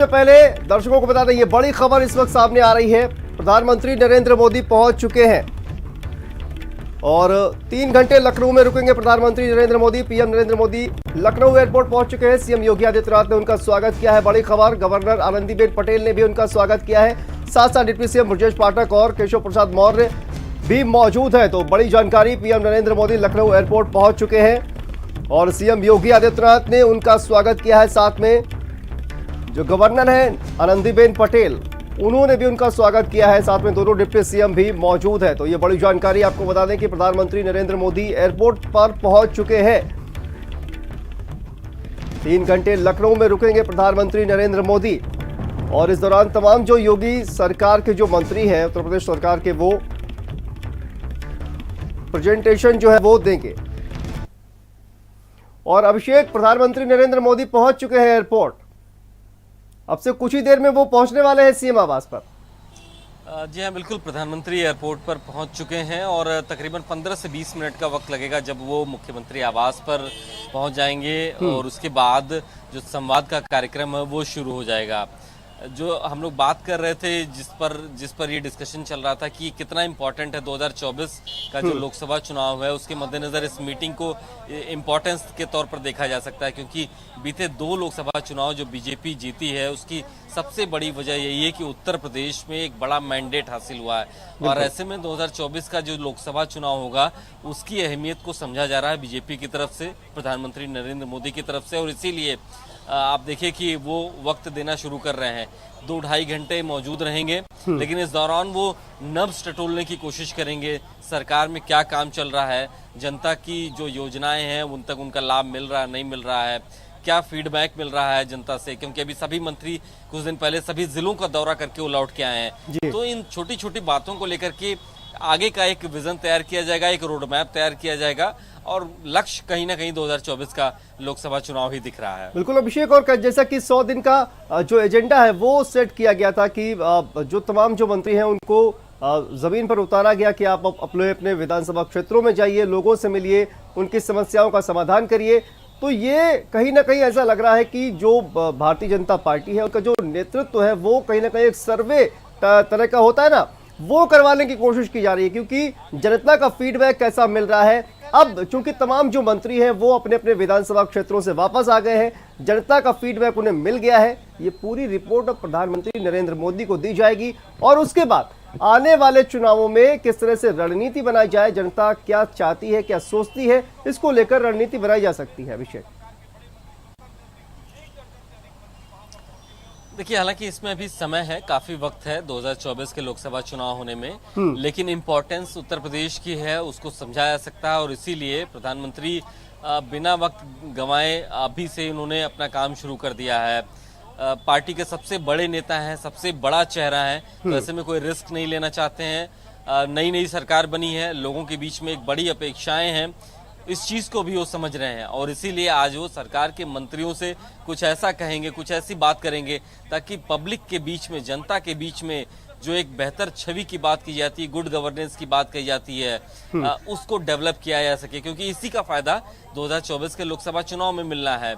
सबसे पहले दर्शकों को बता दें, ये बड़ी खबर इस वक्त सामने आ रही है। प्रधानमंत्री नरेंद्र मोदी पहुंच चुके हैं और 3 घंटे लखनऊ में रुकेंगे प्रधानमंत्री नरेंद्र मोदी। पीएम नरेंद्र मोदी लखनऊ एयरपोर्ट पहुंच चुके हैं। सीएम योगी आदित्यनाथ ने उनका स्वागत किया है। बड़ी खबर, गवर्नर आनंदीबेन पटेल ने भी उनका स्वागत किया है। साथ साथ डिप्टी सीएम ब्रजेश पाठक और केशव प्रसाद मौर्य भी मौजूद है। तो बड़ी जानकारी, पीएम नरेंद्र मोदी लखनऊ एयरपोर्ट पहुंच चुके हैं और सीएम योगी आदित्यनाथ ने उनका स्वागत किया है। साथ में जो गवर्नर है आनंदीबेन पटेल, उन्होंने भी उनका स्वागत किया है। साथ में दोनों डिप्टी सीएम भी मौजूद है। तो ये बड़ी जानकारी, आपको बता दें कि प्रधानमंत्री नरेंद्र मोदी एयरपोर्ट पर पहुंच चुके हैं। 3 घंटे लखनऊ में रुकेंगे प्रधानमंत्री नरेंद्र मोदी और इस दौरान तमाम जो योगी सरकार के जो मंत्री हैं, उत्तर प्रदेश सरकार के, वो प्रेजेंटेशन जो है वो देंगे। और अभिषेक, प्रधानमंत्री नरेंद्र मोदी पहुंच चुके हैं एयरपोर्ट। अब से कुछ ही देर में वो पहुंचने वाले हैं सीएम आवास पर। जी हाँ, बिल्कुल, प्रधानमंत्री एयरपोर्ट पर पहुंच चुके हैं और तकरीबन 15 से 20 मिनट का वक्त लगेगा जब वो मुख्यमंत्री आवास पर पहुंच जाएंगे और उसके बाद जो संवाद का कार्यक्रम है वो शुरू हो जाएगा। जो हम लोग बात कर रहे थे, जिस पर ये डिस्कशन चल रहा था कि कितना इम्पोर्टेंट है 2024 का जो लोकसभा चुनाव है, उसके मद्देनज़र इस मीटिंग को इम्पोर्टेंस के तौर पर देखा जा सकता है, क्योंकि बीते 2 लोकसभा चुनाव जो बीजेपी जीती है उसकी सबसे बड़ी वजह यही है कि उत्तर प्रदेश में एक बड़ा मैंडेट हासिल हुआ है और ऐसे में 2024 का जो लोकसभा चुनाव होगा उसकी अहमियत को समझा जा रहा है बीजेपी की तरफ से, प्रधानमंत्री नरेंद्र मोदी की तरफ से। और इसीलिए आप देखिए कि वो वक्त देना शुरू कर रहे हैं। 2-2.5 घंटे मौजूद रहेंगे, लेकिन इस दौरान वो नब्ज टटोलने की कोशिश करेंगे। सरकार में क्या काम चल रहा है, जनता की जो योजनाएं हैं उन तक उनका लाभ मिल रहा है, नहीं मिल रहा है, क्या फीडबैक मिल रहा है जनता से, क्योंकि अभी सभी मंत्री कुछ दिन पहले सभी जिलों का दौरा करके वो लौट के आए हैं। तो इन छोटी छोटी बातों को लेकर के आगे का एक विजन तैयार किया जाएगा, एक रोड मैप तैयार किया जाएगा और लक्ष्य कहीं ना कहीं 2024 का लोकसभा चुनाव ही दिख रहा है। बिल्कुल अभिषेक, और जैसा कि 100 दिन का जो एजेंडा है वो सेट किया गया था कि जो तमाम जो मंत्री हैं उनको जमीन पर उतारा गया कि आप अपने विधानसभा क्षेत्रों में जाइए, लोगों से मिलिए, उनकी समस्याओं का समाधान करिए। तो ये कहीं ना कहीं ऐसा लग रहा है कि जो भारतीय जनता पार्टी है उनका जो नेतृत्व है वो कहीं ना कहीं एक सर्वे तरह का होता है ना, वो करवाने की कोशिश की जा रही है, क्योंकि जनता का फीडबैक कैसा मिल रहा है। अब चूंकि तमाम जो मंत्री हैं वो अपने अपने विधानसभा क्षेत्रों से वापस आ गए हैं, जनता का फीडबैक उन्हें मिल गया है। ये पूरी रिपोर्ट अब प्रधानमंत्री नरेंद्र मोदी को दी जाएगी और उसके बाद आने वाले चुनावों में किस तरह से रणनीति बनाई जाए, जनता क्या चाहती है, क्या सोचती है, इसको लेकर रणनीति बनाई जा सकती है। अभिषेक, देखिए, हालांकि इसमें अभी समय है, काफी वक्त है 2024 के लोकसभा चुनाव होने में, लेकिन इम्पोर्टेंस उत्तर प्रदेश की है, उसको समझा जा सकता है और इसीलिए प्रधानमंत्री बिना वक्त गंवाए अभी से उन्होंने अपना काम शुरू कर दिया है। पार्टी के सबसे बड़े नेता हैं, सबसे बड़ा चेहरा है, तो ऐसे में कोई रिस्क नहीं लेना चाहते हैं। नई सरकार बनी है, लोगों के बीच में एक बड़ी अपेक्षाएं हैं, इस चीज को भी वो समझ रहे हैं और इसीलिए आज वो सरकार के मंत्रियों से कुछ ऐसा कहेंगे, कुछ ऐसी बात करेंगे ताकि पब्लिक के बीच में, जनता के बीच में जो एक बेहतर छवि की बात की जाती है, गुड गवर्नेंस की बात कही जाती है, उसको डेवलप किया जा सके, क्योंकि इसी का फायदा 2024 के लोकसभा चुनाव में मिलना है।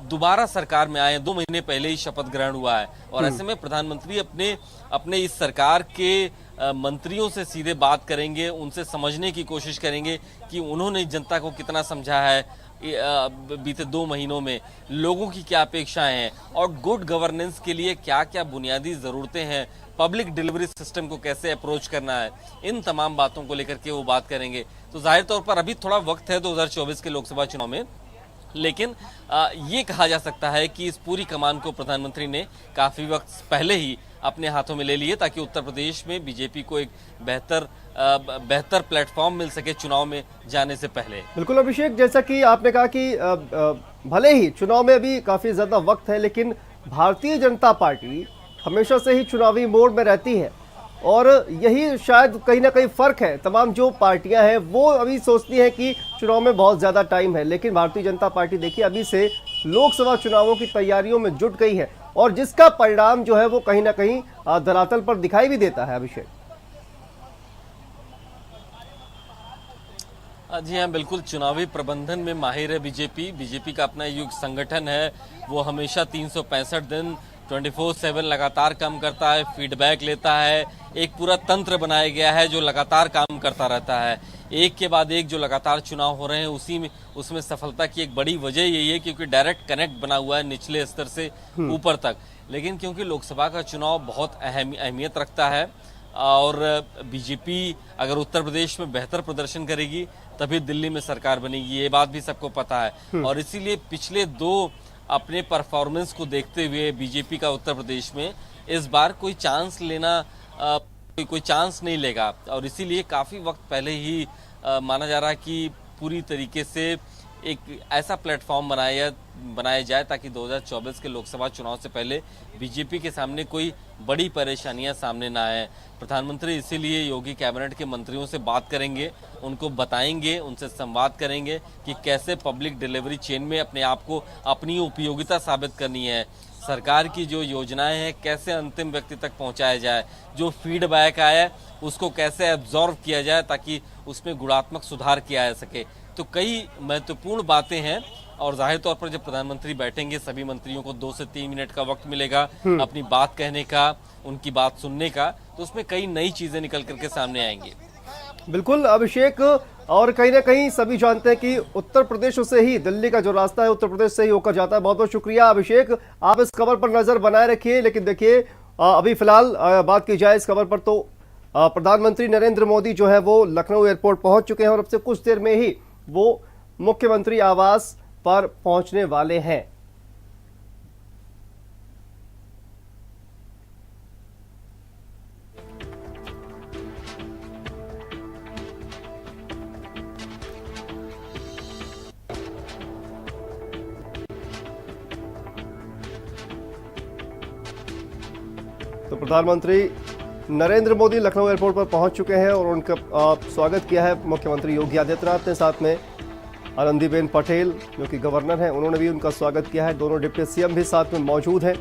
दोबारा सरकार में आए, 2 महीने पहले ही शपथ ग्रहण हुआ है और ऐसे में प्रधानमंत्री अपने इस सरकार के मंत्रियों से सीधे बात करेंगे, उनसे समझने की कोशिश करेंगे कि उन्होंने जनता को कितना समझा है बीते 2 महीनों में, लोगों की क्या अपेक्षाएं हैं और गुड गवर्नेंस के लिए क्या क्या बुनियादी ज़रूरतें हैं, पब्लिक डिलीवरी सिस्टम को कैसे अप्रोच करना है, इन तमाम बातों को लेकर के वो बात करेंगे। तो जाहिर तौर पर अभी थोड़ा वक्त है 2024 के लोकसभा चुनाव में, लेकिन ये कहा जा सकता है कि इस पूरी कमान को प्रधानमंत्री ने काफ़ी वक्त पहले ही अपने हाथों में ले लिए ताकि उत्तर प्रदेश में बीजेपी को एक बेहतर प्लेटफॉर्म मिल सके चुनाव में जाने से पहले। बिल्कुल अभिषेक, जैसा कि आपने कहा कि भले ही चुनाव में अभी काफ़ी ज़्यादा वक्त है, लेकिन भारतीय जनता पार्टी हमेशा से ही चुनावी मोड में रहती है और यही शायद कहीं ना कहीं फ़र्क है। तमाम जो पार्टियां हैं वो अभी सोचती हैं कि चुनाव में बहुत ज़्यादा टाइम है, लेकिन भारतीय जनता पार्टी देखिए अभी से लोकसभा चुनावों की तैयारियों में जुट गई है और जिसका परिणाम जो है वो कहीं ना कहीं धरातल पर दिखाई भी देता है। अभिषेक, जी हाँ, बिल्कुल, चुनावी प्रबंधन में माहिर है बीजेपी का अपना युग संगठन है, वो हमेशा 365 दिन 24/7 लगातार काम करता है, फीडबैक लेता है। एक पूरा तंत्र बनाया गया है जो लगातार काम करता रहता है। एक के बाद एक जो लगातार चुनाव हो रहे हैं उसमें सफलता की एक बड़ी वजह यही है क्योंकि डायरेक्ट कनेक्ट बना हुआ है निचले स्तर से ऊपर तक। लेकिन क्योंकि लोकसभा का चुनाव बहुत अहमियत रखता है और बीजेपी अगर उत्तर प्रदेश में बेहतर प्रदर्शन करेगी तभी दिल्ली में सरकार बनेगी, ये बात भी सबको पता है। और इसीलिए पिछले 2 अपने परफॉर्मेंस को देखते हुए बीजेपी का उत्तर प्रदेश में इस बार कोई चांस लेना कोई चांस नहीं लेगा। और इसीलिए काफी वक्त पहले ही माना जा रहा है कि पूरी तरीके से एक ऐसा प्लेटफॉर्म बनाया जाए ताकि 2024 के लोकसभा चुनाव से पहले बीजेपी के सामने कोई बड़ी परेशानियां सामने ना आए। प्रधानमंत्री इसीलिए योगी कैबिनेट के मंत्रियों से बात करेंगे, उनको बताएंगे, उनसे संवाद करेंगे कि कैसे पब्लिक डिलीवरी चेन में अपने आप को अपनी उपयोगिता साबित करनी है, सरकार की जो योजनाएं हैं कैसे अंतिम व्यक्ति तक पहुंचाया जाए, जो फीडबैक आया उसको कैसे एब्जॉर्व किया जाए ताकि उसमें गुणात्मक सुधार किया जा सके। तो कई महत्वपूर्ण बातें हैं और जाहिर तौर पर जब प्रधानमंत्री बैठेंगे सभी मंत्रियों को 2 से 3 मिनट का वक्त मिलेगा अपनी बात कहने का, उनकी बात सुनने का, तो उसमें कई नई चीजें निकल करके सामने आएंगी। बिल्कुल अभिषेक, और कहीं ना कहीं सभी जानते हैं कि उत्तर प्रदेश से ही दिल्ली का जो रास्ता है उत्तर प्रदेश से ही होकर जाता है। बहुत बहुत शुक्रिया अभिषेक, आप इस खबर पर नजर बनाए रखिए। लेकिन देखिए अभी फिलहाल बात की जाए इस खबर पर तो प्रधानमंत्री नरेंद्र मोदी जो है वो लखनऊ एयरपोर्ट पहुंच चुके हैं और अब से कुछ देर में ही वो मुख्यमंत्री आवास पर पहुंचने वाले हैं। तो प्रधानमंत्री नरेंद्र मोदी लखनऊ एयरपोर्ट पर पहुंच चुके हैं और उनका स्वागत किया है मुख्यमंत्री योगी आदित्यनाथ ने। साथ में आनंदीबेन पटेल जो कि गवर्नर हैं उन्होंने भी उनका स्वागत किया है। दोनों डिप्टी सीएम भी साथ में मौजूद हैं।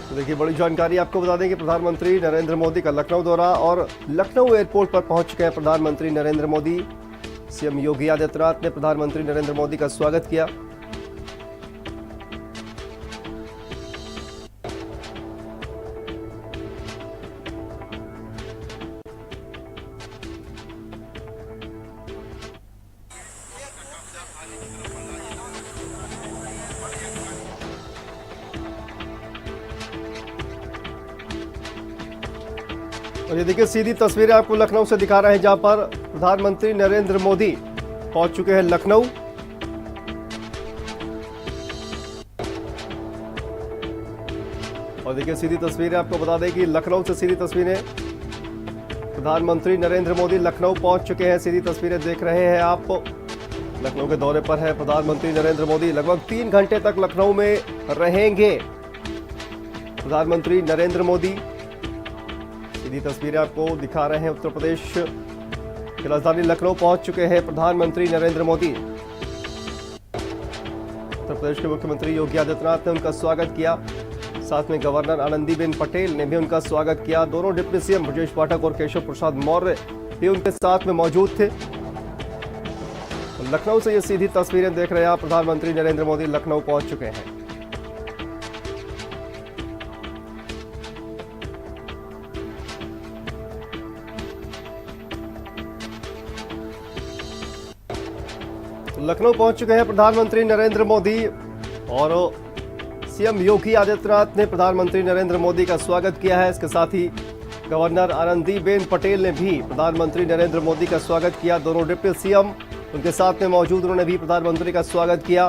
तो देखिए बड़ी जानकारी आपको बता दें कि प्रधानमंत्री नरेंद्र मोदी का लखनऊ दौरा और लखनऊ एयरपोर्ट पर पहुंच चुके हैं प्रधानमंत्री नरेंद्र मोदी। सीएम योगी आदित्यनाथ ने प्रधानमंत्री नरेंद्र मोदी का स्वागत किया। और ये देखिए सीधी तस्वीरें आपको लखनऊ से दिखा रहे हैं जहां पर प्रधानमंत्री नरेंद्र मोदी पहुंच चुके हैं लखनऊ। और देखिए सीधी तस्वीरें आपको बता दें कि लखनऊ से सीधी तस्वीरें प्रधानमंत्री नरेंद्र मोदी लखनऊ पहुंच चुके हैं। सीधी तस्वीरें देख रहे हैं आप, लखनऊ के दौरे पर है प्रधानमंत्री नरेंद्र मोदी। लगभग 3 घंटे तक लखनऊ में रहेंगे प्रधानमंत्री नरेंद्र मोदी। सीधी तस्वीरें आपको दिखा रहे हैं उत्तर प्रदेश की राजधानी लखनऊ पहुंच चुके हैं प्रधानमंत्री नरेंद्र मोदी। उत्तर प्रदेश के मुख्यमंत्री योगी आदित्यनाथ ने उनका स्वागत किया। साथ में गवर्नर आनंदीबेन पटेल ने भी उनका स्वागत किया। दोनों डिप्टी सीएम ब्रजेश पाठक और केशव प्रसाद मौर्य भी उनके साथ में मौजूद थे। लखनऊ से ये सीधी तस्वीरें देख रहे हैं आप, प्रधानमंत्री नरेंद्र मोदी लखनऊ पहुंच चुके हैं। लखनऊ पहुंच चुके हैं प्रधानमंत्री नरेंद्र मोदी और सीएम योगी आदित्यनाथ ने प्रधानमंत्री नरेंद्र मोदी का स्वागत किया है। इसके साथ ही गवर्नर आनंदीबेन पटेल ने भी प्रधानमंत्री नरेंद्र मोदी का स्वागत किया। दोनों डिप्टी सीएम उनके साथ में मौजूद, उन्होंने भी प्रधानमंत्री का स्वागत किया।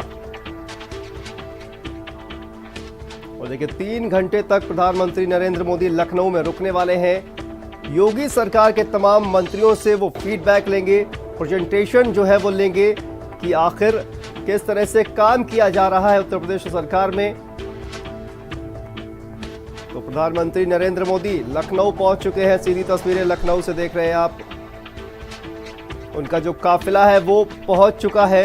और देखिए 3 घंटे तक प्रधानमंत्री नरेंद्र मोदी लखनऊ में रुकने वाले हैं। योगी सरकार के तमाम मंत्रियों से वो फीडबैक लेंगे, प्रेजेंटेशन जो है वो लेंगे कि आखिर किस तरह से काम किया जा रहा है उत्तर प्रदेश सरकार में। तो प्रधानमंत्री नरेंद्र मोदी लखनऊ पहुंच चुके हैं। सीधी तस्वीरें लखनऊ से देख रहे हैं आप। उनका जो काफिला है वो पहुंच चुका है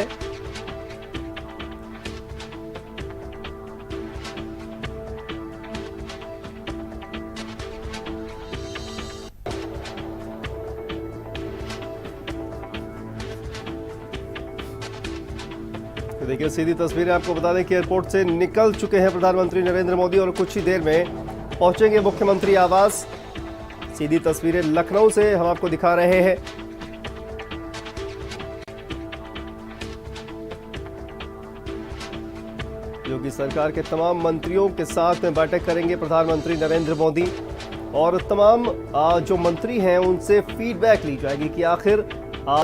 तो देखिए सीधी तस्वीरें आपको बता दें कि एयरपोर्ट से निकल चुके हैं प्रधानमंत्री नरेंद्र मोदी और कुछ ही देर में पहुंचेंगे मुख्यमंत्री आवास। सीधी तस्वीरें लखनऊ से हम आपको दिखा रहे हैं। योगी सरकार के तमाम मंत्रियों के साथ में बैठक करेंगे प्रधानमंत्री नरेंद्र मोदी और तमाम जो मंत्री हैं उनसे फीडबैक ली जाएगी कि आखिर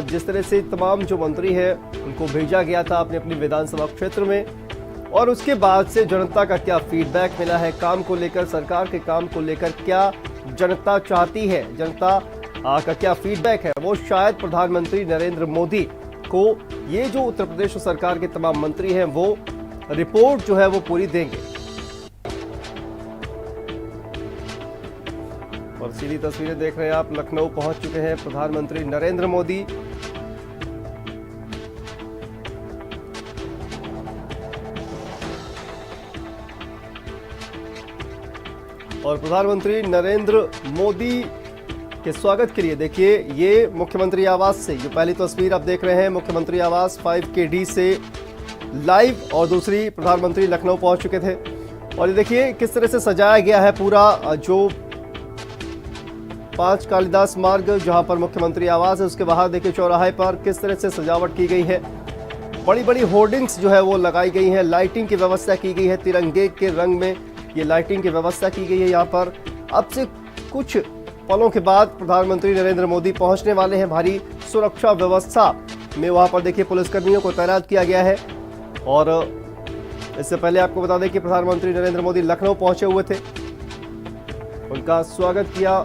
जिस तरह से तमाम जो मंत्री हैं उनको भेजा गया था अपने अपनी विधानसभा क्षेत्र में और उसके बाद से जनता का क्या फीडबैक मिला है, काम को लेकर, सरकार के काम को लेकर क्या जनता चाहती है, जनता का क्या फीडबैक है, वो शायद प्रधानमंत्री नरेंद्र मोदी को ये जो उत्तर प्रदेश सरकार के तमाम मंत्री हैं वो रिपोर्ट जो है वो पूरी देंगे। और सीधी तस्वीरें देख रहे हैं आप, लखनऊ पहुंच चुके हैं प्रधानमंत्री नरेंद्र मोदी। और प्रधानमंत्री नरेंद्र मोदी के स्वागत के लिए देखिए ये मुख्यमंत्री आवास से जो पहली तस्वीर आप देख रहे हैं मुख्यमंत्री आवास 5KD से लाइव, और दूसरी प्रधानमंत्री लखनऊ पहुंच चुके थे। और ये देखिए किस तरह से सजाया गया है पूरा जो 5 कालिदास मार्ग जहां पर मुख्यमंत्री आवास है उसके बाहर देखिए चौराहे पर किस तरह से सजावट की गई है। बड़ी बड़ी होर्डिंग्स जो है वो लगाई गई है, लाइटिंग की व्यवस्था की गई है, तिरंगे के रंग में ये लाइटिंग की व्यवस्था की गई है यहाँ पर। अब से कुछ पलों के बाद प्रधानमंत्री नरेंद्र मोदी पहुंचने वाले हैं। भारी सुरक्षा व्यवस्था में वहां पर देखिए पुलिसकर्मियों को तैनात किया गया है। और इससे पहले आपको बता दें कि प्रधानमंत्री नरेंद्र मोदी लखनऊ पहुंचे हुए थे, उनका स्वागत किया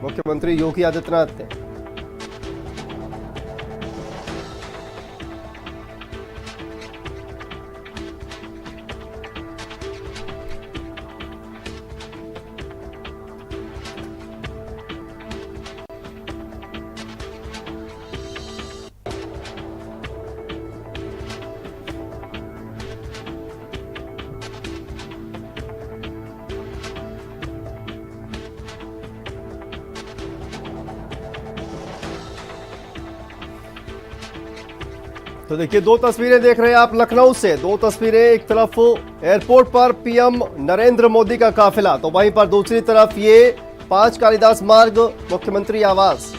मुख्यमंत्री योगी आदित्यनाथ ने। तो देखिए दो तस्वीरें देख रहे हैं आप लखनऊ से, दो तस्वीरें, एक तरफ एयरपोर्ट पर पीएम नरेंद्र मोदी का काफिला, तो वहीं पर दूसरी तरफ ये 5 कालिदास मार्ग मुख्यमंत्री आवास।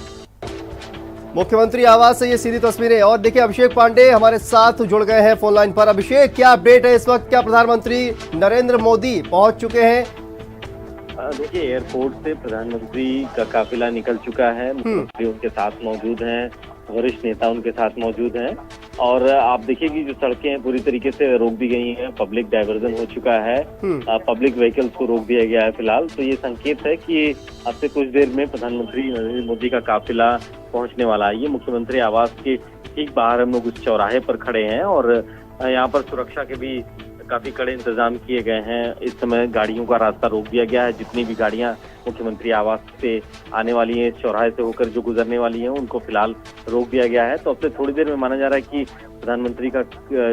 मुख्यमंत्री आवास से ये सीधी तस्वीरें। और देखिए अभिषेक पांडे हमारे साथ जुड़ गए हैं फोन लाइन पर। अभिषेक, क्या अपडेट है इस वक्त, क्या प्रधानमंत्री नरेंद्र मोदी पहुंच चुके हैं? देखिए एयरपोर्ट से प्रधानमंत्री का काफिला निकल चुका है, मुख्यमंत्री उनके साथ मौजूद हैं, वरिष्ठ नेता उनके साथ मौजूद हैं। और आप देखिए कि जो सड़कें हैं पूरी तरीके से रोक दी गई हैं, पब्लिक डाइवर्जन हो चुका है, पब्लिक व्हीकल्स को रोक दिया गया है फिलहाल। तो ये संकेत है कि अब से कुछ देर में प्रधानमंत्री नरेंद्र मोदी का काफिला पहुंचने वाला है। ये मुख्यमंत्री आवास के ठीक बाहर हम लोग उस चौराहे पर खड़े हैं और यहाँ पर सुरक्षा के भी काफी कड़े इंतजाम किए गए हैं। इस समय गाड़ियों का रास्ता रोक दिया गया है, जितनी भी गाड़ियां मुख्यमंत्री आवास से आने वाली हैं, चौराहे से होकर जो गुजरने वाली हैं, उनको फिलहाल रोक दिया गया है। तो अब से थोड़ी देर में माना जा रहा है कि प्रधानमंत्री का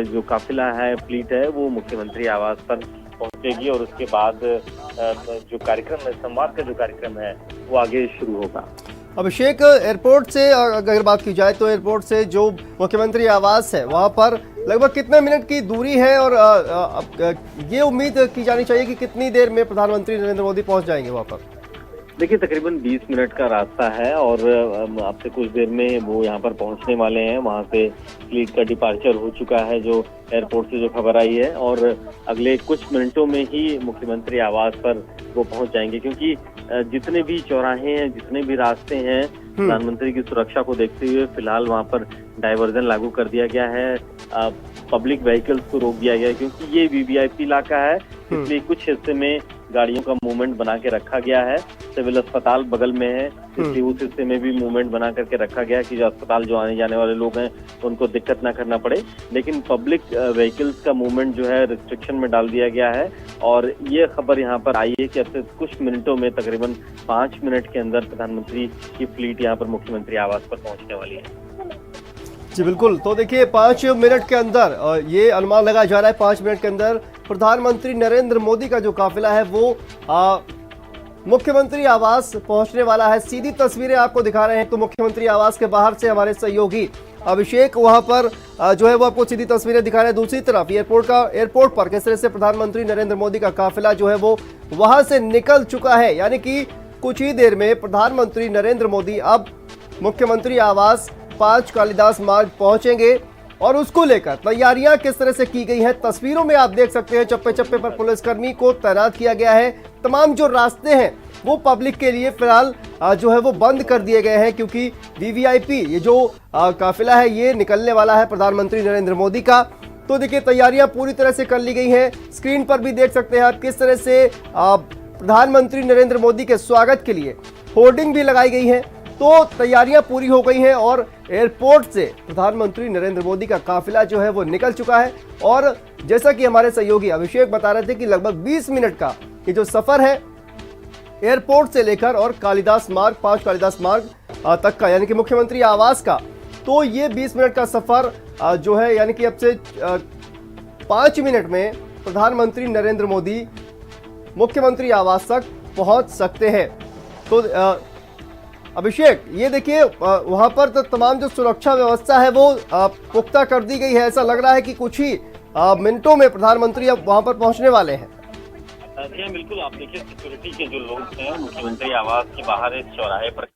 जो काफिला है, फ्लीट है, वो मुख्यमंत्री आवास पर पहुंचेगी और उसके बाद जो कार्यक्रम है, संवाद का जो कार्यक्रम है, वो आगे शुरू होगा। अभिषेक, एयरपोर्ट से अगर बात की जाए तो एयरपोर्ट से जो मुख्यमंत्री आवास है वहां पर लगभग कितने मिनट की दूरी है और ये उम्मीद की जानी चाहिए कि कितनी देर में प्रधानमंत्री नरेंद्र मोदी पहुंच जाएंगे वहां पर? देखिए तकरीबन 20 मिनट का रास्ता है और अब से कुछ देर में वो यहाँ पर पहुंचने वाले हैं। वहाँ से फ्लीट का डिपार्चर हो चुका है, जो एयरपोर्ट से जो खबर आई है, और अगले कुछ मिनटों में ही मुख्यमंत्री आवास पर वो पहुंच जाएंगे, क्योंकि जितने भी चौराहे हैं, जितने भी रास्ते हैं, प्रधानमंत्री की सुरक्षा को देखते हुए फिलहाल वहाँ पर डाइवर्जन लागू कर दिया गया है, पब्लिक व्हीकल्स को रोक दिया गया है, क्योंकि ये वीवीआईपी इलाका है, इसलिए कुछ हिस्से में गाड़ियों का मूवमेंट बना के रखा गया है। सिविल अस्पताल बगल में है, इसलिए उस हिस्से में भी मूवमेंट बना करके रखा गया है कि जो अस्पताल जो आने जाने वाले लोग हैं उनको दिक्कत ना करना पड़े। लेकिन पब्लिक व्हीकल्स का मूवमेंट जो है रिस्ट्रिक्शन में डाल दिया गया है और ये खबर यहाँ पर आई है कि अब से कुछ मिनटों में, तकरीबन 5 मिनट के अंदर प्रधानमंत्री की फ्लीट यहाँ पर मुख्यमंत्री आवास पर पहुंचने वाली है। जी बिल्कुल, तो देखिए 5 मिनट के अंदर ये अनुमान लगाया जा रहा है 5 मिनट के अंदर प्रधानमंत्री नरेंद्र मोदी का जो काफिला है वो मुख्यमंत्री आवास पहुंचने वाला है। सीधी तस्वीरें आपको दिखा रहे हैं, तो मुख्यमंत्री आवास के बाहर से हमारे सहयोगी अभिषेक वहां पर जो है वो आपको सीधी तस्वीरें दिखा रहे हैं। दूसरी तरफ एयरपोर्ट पर किस तरह से प्रधानमंत्री नरेंद्र मोदी का काफिला जो है वो वहां से निकल चुका है, यानी कि कुछ ही देर में प्रधानमंत्री नरेंद्र मोदी अब मुख्यमंत्री आवास 5 कालिदास मार्ग पहुंचेंगे और उसको लेकर तैयारियां किस तरह से की गई हैं तस्वीरों में आप देख सकते हैं। चप्पे चप्पे पर पुलिसकर्मी को तैनात किया गया है। तमाम जो रास्ते हैं वो पब्लिक के लिए फिलहाल जो है वो बंद कर दिए गए हैं, क्योंकि वीवीआईपी ये जो काफिला है ये निकलने वाला है प्रधानमंत्री नरेंद्र मोदी का। तो देखिए तैयारियां पूरी तरह से कर ली गई हैं। स्क्रीन पर भी देख सकते हैं आप किस तरह से प्रधानमंत्री नरेंद्र मोदी के स्वागत के लिए होर्डिंग भी लगाई गई है। तो तैयारियां पूरी हो गई हैं और एयरपोर्ट से प्रधानमंत्री नरेंद्र मोदी का काफिला जो है वो निकल चुका है। और जैसा कि हमारे सहयोगी अभिषेक बता रहे थे कि लगभग 20 मिनट का ये जो सफर है एयरपोर्ट से लेकर और कालिदास मार्ग 5 कालिदास मार्ग तक का, यानी कि मुख्यमंत्री आवास का, तो ये 20 मिनट का सफर जो है यानी कि अब से 5 मिनट में प्रधानमंत्री नरेंद्र मोदी मुख्यमंत्री आवास तक पहुंच सकते हैं। तो अभिषेक ये देखिए वहां पर तो तमाम जो सुरक्षा व्यवस्था है वो पुख्ता कर दी गई है। ऐसा लग रहा है कि कुछ ही मिनटों में प्रधानमंत्री अब वहां पर पहुंचने वाले हैं। जी बिल्कुल, आप देखिए सिक्योरिटी के जो लोग हैं मुख्यमंत्री आवास के बाहर इस चौराहे पर